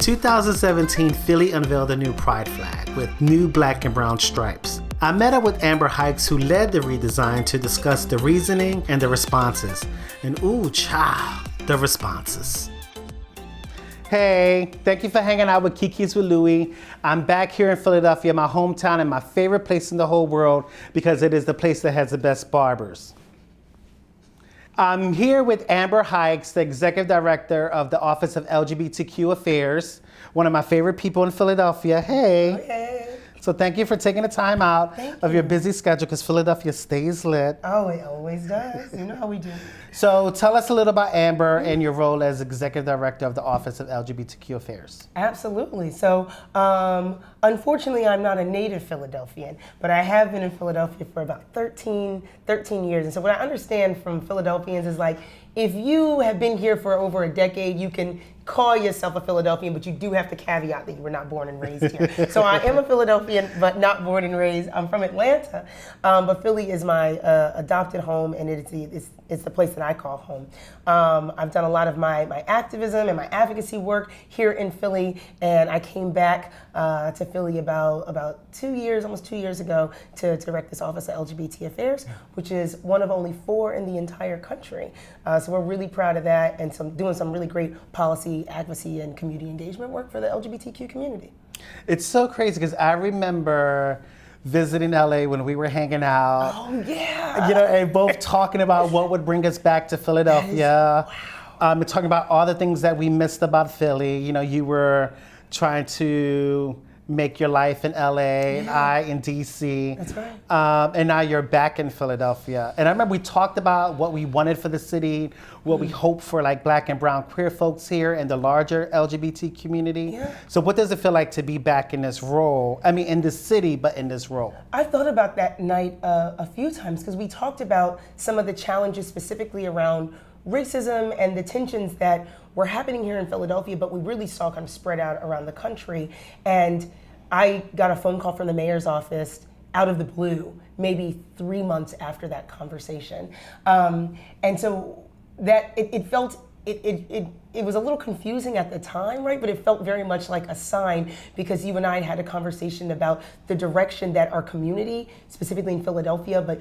2017, Philly unveiled a new pride flag with new black and brown stripes. I met up with Amber Hikes, who led the redesign, to discuss the reasoning and the responses. And ooh, child, the responses. Hey, thank you for hanging out with Kiki's with Louie. I'm back here in Philadelphia, my hometown, and my favorite place in the whole world because it is the place that has the best barbers. I'm here with Amber Hikes, the Executive Director of the Office of LGBTQ Affairs, one of my favorite people in Philadelphia. Hey. Hey. So thank you for taking the time out of your busy schedule, because Philadelphia stays lit. Oh, it always does. You know how we do. So tell us a little about Amber and your role as Executive Director of the Office of LGBTQ Affairs. Absolutely. So unfortunately, I'm not a native Philadelphian, but I have been in Philadelphia for about 13 years. And so what I understand from Philadelphians is, like, if you have been here for over a decade, you can call yourself a Philadelphian, but you do have to caveat that you were not born and raised here. So I am a Philadelphian, but not born and raised. I'm from Atlanta, but Philly is my adopted home, and it's the place that I call home. I've done a lot of my activism and my advocacy work here in Philly, and I came back to Philly about 2 years, almost 2 years ago, to direct this Office of LGBT Affairs, which is one of only 4 in the entire country. So we're really proud of that, and doing some really great policy, advocacy, and community engagement work for the LGBTQ community. It's so crazy because I remember visiting LA when we were hanging out. Oh yeah. You know, and both talking about what would bring us back to Philadelphia. Wow. And talking about all the things that we missed about Philly. You know, you were trying to make your life in LA, and I in DC. That's right. And now you're back in Philadelphia. And I remember we talked about what we wanted for the city, what we hope for, like, black and brown queer folks here and the larger LGBT community. Yeah. So what does it feel like to be back in this role? I mean, in this city, but in this role. I thought about that night a few times, because we talked about some of the challenges specifically around racism and the tensions that were happening here in Philadelphia, but we really saw kind of spread out around the country. And I got a phone call from the mayor's office out of the blue, maybe 3 months after that conversation. And so that it felt, it was a little confusing at the time, right? But it felt very much like a sign, because you and I had a conversation about the direction that our community, specifically in Philadelphia, but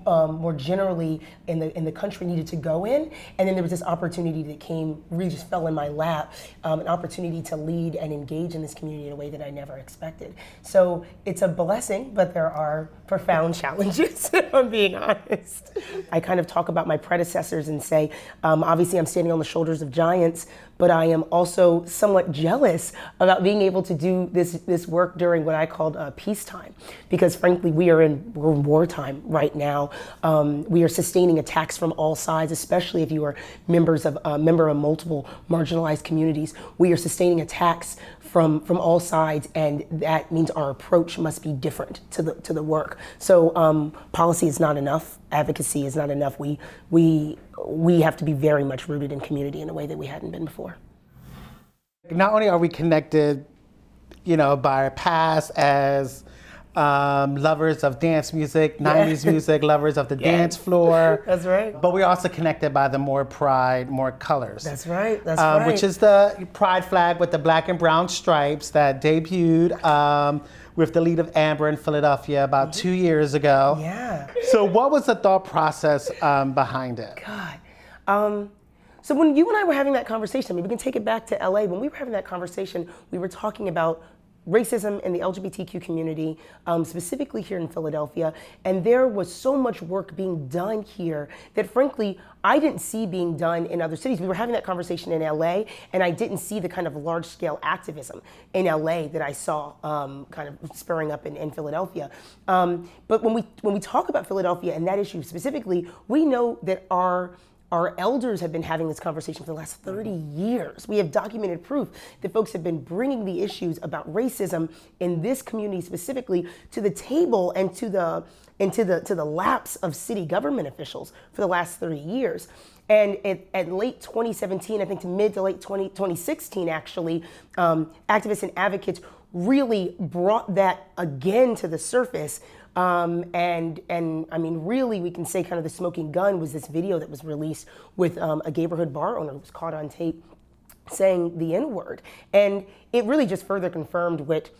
more generally in the country, needed to go in. And then there was this opportunity that really just fell in my lap, an opportunity to lead and engage in this community in a way that I never expected. So it's a blessing, but there are profound challenges, if I'm being honest. I kind of talk about my predecessors and say, obviously I'm standing on the shoulders of giants, but I am also somewhat jealous about being able to do this work during what I called peacetime, because frankly we're in wartime right now. We are sustaining attacks from all sides, especially if you are member of multiple marginalized communities. We are sustaining attacks from all sides, and that means our approach must be different to the work. So policy is not enough, advocacy is not enough. We have to be very much rooted in community in a way that we hadn't been before. Not only are we connected, you know, by our past as lovers of dance music, 90s music, lovers of the dance floor. That's right. But we're also connected by the more pride, more colors. That's right, that's right. Which is the pride flag with the black and brown stripes that debuted with the lead of Amber in Philadelphia about 2 years ago. Yeah. So what was the thought process behind it? God. So when you and I were having that conversation, I mean, we can take it back to LA. When we were having that conversation, we were talking about racism in the LGBTQ community, specifically here in Philadelphia. And there was so much work being done here that frankly, I didn't see being done in other cities. We were having that conversation in LA, and I didn't see the kind of large scale activism in LA that I saw kind of spurring up in Philadelphia. But when we talk about Philadelphia and that issue specifically, we know that our elders have been having this conversation for the last 30 years. We have documented proof that folks have been bringing the issues about racism in this community specifically to the table and to the laps of city government officials for the last 30 years. And at late 2017, I think to mid to late 2016 actually, activists and advocates really brought that again to the surface. And I mean, really, we can say kind of the smoking gun was this video that was released with a neighborhood bar owner who was caught on tape saying the N-word. And it really just further confirmed what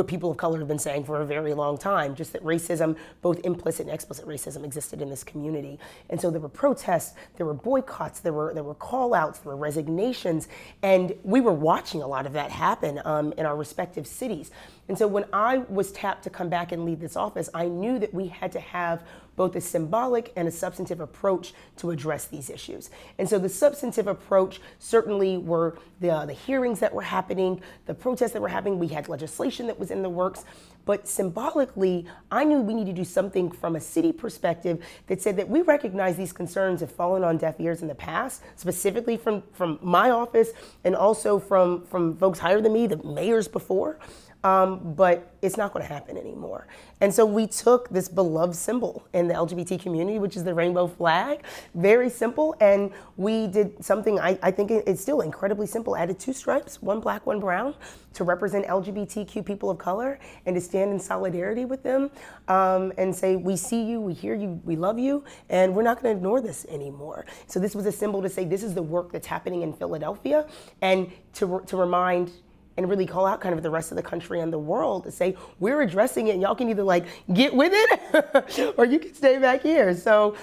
people of color have been saying for a very long time, just that racism, both implicit and explicit racism, existed in this community. And so there were protests, there were boycotts, there were call-outs, there were resignations, and we were watching a lot of that happen in our respective cities. And so when I was tapped to come back and lead this office, I knew that we had to have both a symbolic and a substantive approach to address these issues. And so the substantive approach certainly were the hearings that were happening, the protests that were happening. We had legislation that was in the works. But symbolically, I knew we needed to do something from a city perspective that said that we recognize these concerns have fallen on deaf ears in the past, specifically from my office and also from folks higher than me, the mayors before. But it's not going to happen anymore. And so we took this beloved symbol in the LGBT community, which is the rainbow flag, very simple, and we did something I think it's still incredibly simple, added 2 stripes, 1 black, 1 brown, to represent LGBTQ people of color and to stand in solidarity with them and say, we see you, we hear you, we love you, and we're not going to ignore this anymore. So this was a symbol to say this is the work that's happening in Philadelphia, and to remind and really call out kind of the rest of the country and the world to say, we're addressing it and y'all can either like get with it or you can stay back here. So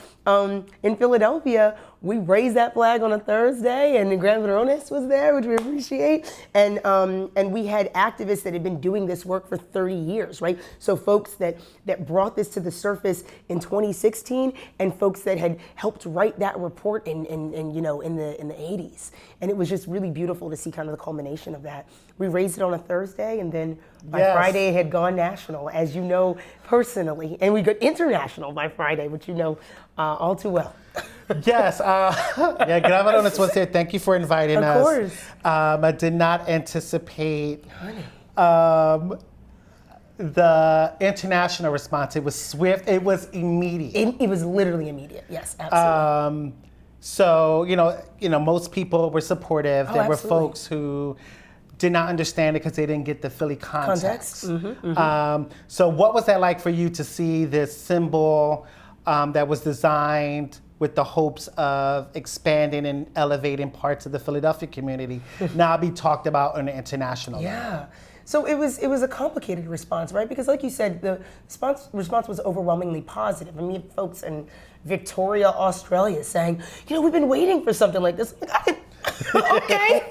in Philadelphia, we raised that flag on a Thursday and the Grand Baroness was there, which we appreciate. And we had activists that had been doing this work for 30 years, right? So folks that brought this to the surface in 2016 and folks that had helped write that report in the 80s. And it was just really beautiful to see kind of the culmination of that. We raised it on a Thursday and then by Friday it had gone national, as you know personally. And we got international by Friday, which you know all too well. Yes. Gran Baroness was here. Thank you for inviting us. Of course. I did not anticipate the international response. It was swift. It was immediate. It was literally immediate. Yes, absolutely. So, most people were supportive. There Absolutely. were folks who did not understand it because they didn't get the Philly context. So what was that like for you to see this symbol that was designed with the hopes of expanding and elevating parts of the Philadelphia community now be talked about on an international level? Yeah. So it was a complicated response, right? Because like you said, the response was overwhelmingly positive. I mean, folks in Victoria, Australia saying, we've been waiting for something like this. Okay,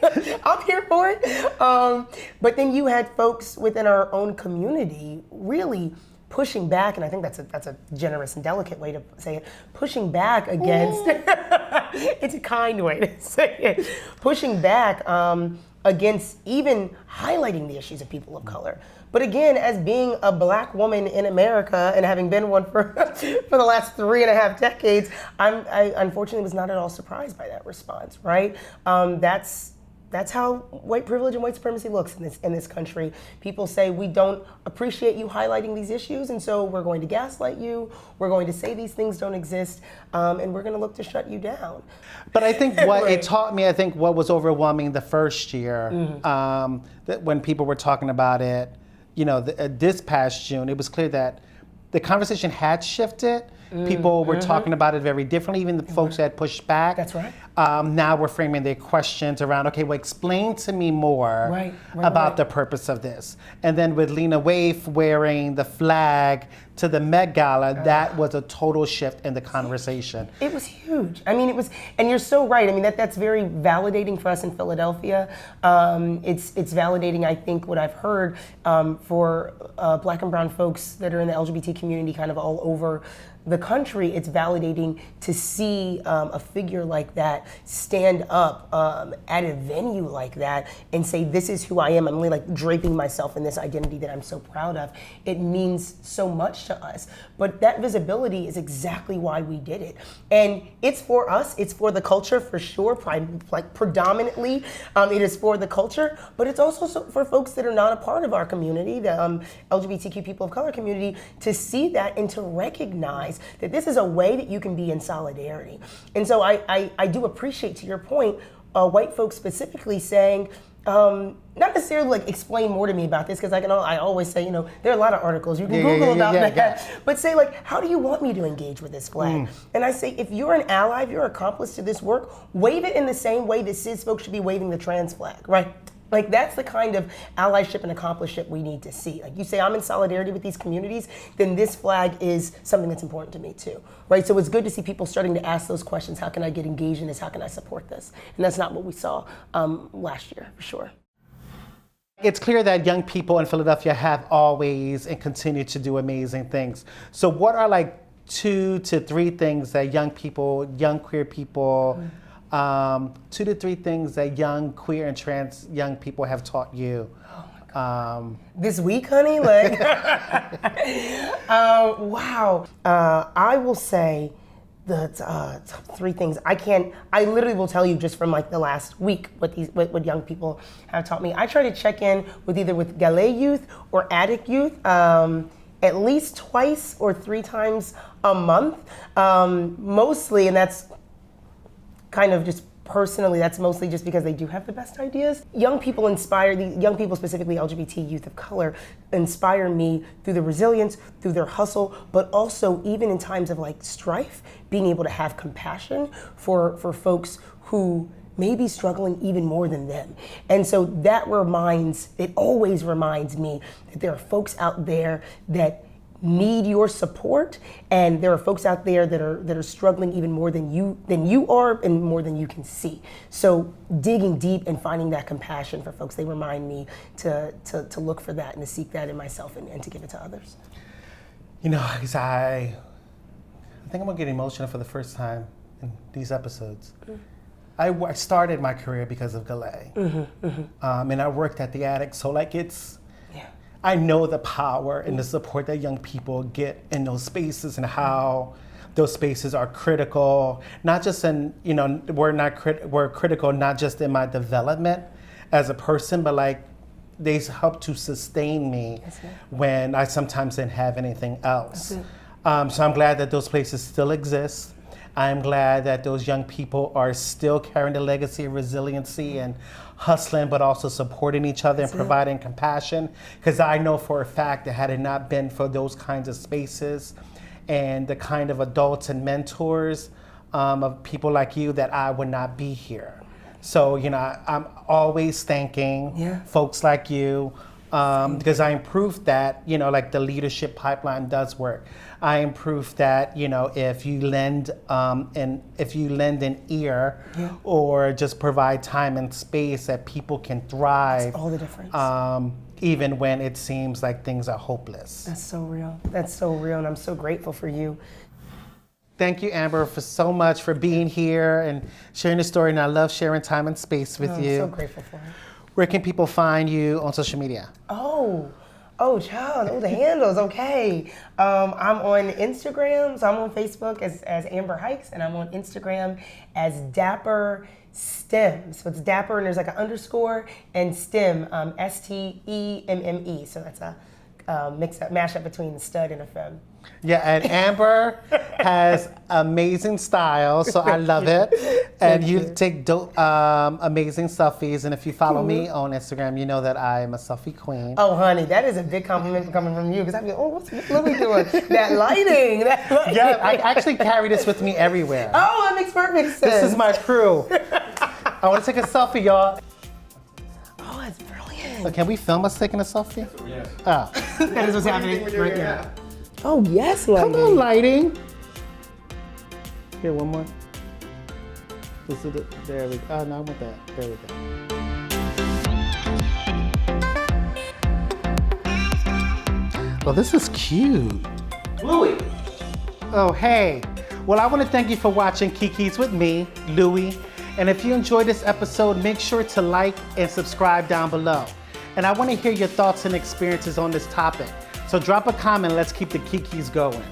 I'm here for it. But then you had folks within our own community really pushing back, and I think that's a generous and delicate way to say it, pushing back against, it's a kind way to say it, pushing back against even highlighting the issues of people of color. But again, as being a black woman in America and having been one for the last 3.5 decades, I unfortunately was not at all surprised by that response, right? That's how white privilege and white supremacy looks in this country. People say we don't appreciate you highlighting these issues, and so we're going to gaslight you, we're going to say these things don't exist, and we're going to look to shut you down. But I think what it taught me, what was overwhelming the first year, that when people were talking about it, this past June, it was clear that the conversation had shifted. People were talking about it very differently, even the folks that had pushed back. That's right. Now we're framing their questions around, okay, well, explain to me more about the purpose of this. And then with Lena Waithe wearing the flag to the Met Gala, that was a total shift in the conversation. It was huge. I mean, it was, and you're so right. I mean, that's very validating for us in Philadelphia. It's validating, I think, what I've heard for black and brown folks that are in the LGBT community kind of all over the country. It's validating to see a figure like that stand up at a venue like that and say, this is who I am. I'm really like draping myself in this identity that I'm so proud of. It means so much to us. But that visibility is exactly why we did it. And it's for us, it's for the culture for sure, like predominantly it is for the culture, but it's also for folks that are not a part of our community, the LGBTQ people of color community, to see that and to recognize that this is a way that you can be in solidarity. And so I do appreciate, to your point, white folks specifically saying, not necessarily like explain more to me about this, because I always say, there are a lot of articles you can Google about that. But say like, how do you want me to engage with this flag? And I say, if you're an ally, if you're an accomplice to this work, wave it in the same way that cis folks should be waving the trans flag, right? Like, that's the kind of allyship and accomplishment we need to see. Like, you say, I'm in solidarity with these communities, then this flag is something that's important to me too, right? So it's good to see people starting to ask those questions. How can I get engaged in this? How can I support this? And that's not what we saw last year, for sure. It's clear that young people in Philadelphia have always and continue to do amazing things. So what are like 2 to 3 things that young queer people, 2 to 3 things that young queer and trans young people have taught you? This week, honey? Like, wow. I will say the 3 things. I literally will tell you just from like the last week what young people have taught me. I try to check in with either with Gale youth or Attic youth at least twice or 3 times a month, mostly, and that's kind of just personally, that's mostly just because they do have the best ideas. Young people young people, specifically LGBT youth of color, inspire me through their resilience, through their hustle, but also even in times of like strife, being able to have compassion for folks who may be struggling even more than them. And so it always reminds me that there are folks out there that need your support, and there are folks out there that are struggling even more than you are and more than you can see. So digging deep and finding that compassion for folks, they remind me to look for that and to seek that in myself and to give it to others. Because I think I'm gonna get emotional for the first time in these episodes. I started my career because of Gale, and I worked at the Attic, so like I know the power and the support that young people get in those spaces and how those spaces are critical, not just in, we're critical not just in my development as a person, but like they help to sustain me when I sometimes didn't have anything else. So I'm glad that those places still exist. I'm glad that those young people are still carrying the legacy of resiliency and hustling, but also supporting each other and providing compassion. Because I know for a fact that had it not been for those kinds of spaces and the kind of adults and mentors of people like you, that I would not be here. So, I'm always thanking folks like you, because I am proof that, like the leadership pipeline does work. I am proof that, if you lend an ear or just provide time and space, that people can thrive. That's all the difference. Even when it seems like things are hopeless. That's so real. That's so real, and I'm so grateful for you. Thank you, Amber, for so much for being here and sharing the story. And I love sharing time and space with you. I'm so grateful for it. Where can people find you on social media? Oh, child, the handles, okay. I'm on Instagram, so I'm on Facebook as Amber Hikes, and I'm on Instagram as Dapper STEM. So it's Dapper, and there's like an underscore, and STEM, STEMME. So that's a mashup between stud and a femme. Yeah, and Amber has amazing style, so I love it. And you take dope, amazing selfies. And if you follow me on Instagram, you know that I'm a selfie queen. Oh, honey, that is a big compliment coming from you, because I feel, what's Louis doing? That lighting. Yeah, I actually carry this with me everywhere. Oh, that makes perfect sense. This is my crew. I want to take a selfie, y'all. Oh, that's brilliant. So can we film us taking a selfie? Yeah. Oh. That is what's happening right now. Oh, yes, lighting. Come on, lighting. Here, one more. There we go. Oh, no, I want that. There we go. Well, this is cute. Louis. Oh, hey. Well, I want to thank you for watching Kiki's with me, Louis. And if you enjoyed this episode, make sure to like and subscribe down below. And I want to hear your thoughts and experiences on this topic. So drop a comment, let's keep the Kikis going.